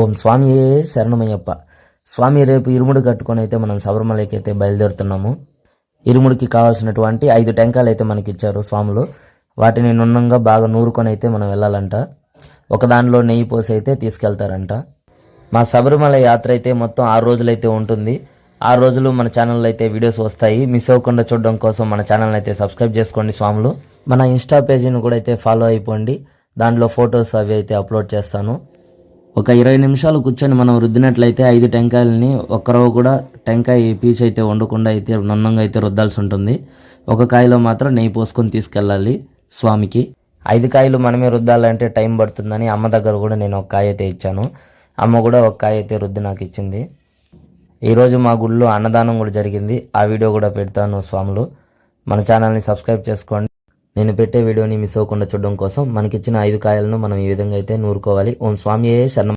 ఓం స్వామి శరణమయ్యప్ప. స్వామి రేపు ఇరుముడి కట్టుకొని అయితే మనం శబరిమలకి అయితే బయలుదేరుతున్నాము. ఇరుముడికి కావాల్సినటువంటి 5 టెంకాయలు అయితే మనకి ఇచ్చారు స్వాములు. వాటిని నున్నంగా బాగా నూరుకొని అయితే మనం వెళ్ళాలంట. ఒక దానిలో నెయ్యి పోసి అయితే తీసుకెళ్తారంట. మా శబరిమల యాత్ర అయితే మొత్తం 6 రోజులైతే ఉంటుంది. 6 రోజులు మన ఛానల్లో అయితే వీడియోస్ వస్తాయి. మిస్ అవ్వకుండా చూడడం కోసం మన ఛానల్ అయితే సబ్స్క్రైబ్ చేసుకోండి స్వాములు. మన ఇన్స్టా పేజీని కూడా అయితే ఫాలో అయిపోండి. దాంట్లో ఫొటోస్ అవి అయితే అప్లోడ్ చేస్తాను. ఒక 20 నిమిషాలు కూర్చొని మనం రుద్దినట్లయితే 5 టెంకాయలని ఒక్కరవ కూడా టెంకాయ పీచు అయితే వండకుండా అయితే నున్నంగా అయితే రుద్దాల్సి ఉంటుంది. ఒక కాయలో మాత్రం నెయ్యి పోసుకొని తీసుకెళ్ళాలి స్వామికి. 5 కాయలు మనమే రుద్దాలంటే టైం పడుతుందని అమ్మ దగ్గర కూడా నేను ఒక కాయ అయితే ఇచ్చాను. అమ్మ కూడా ఒక కాయ అయితే రుద్ది నాకు ఇచ్చింది. ఈరోజు మా గుడిలో అన్నదానం కూడా జరిగింది. ఆ వీడియో కూడా పెడతాను స్వాములు. మన ఛానల్ని సబ్స్క్రైబ్ చేసుకోండి. నేను పెట్టే వీడియోని మిస్ అవ్వకుండా చూడడం కోసం మనకిచ్చిన 5 కాయలను మనం ఈ విధంగా అయితే నూరుకోవాలి. ఓం స్వామియే శరణం.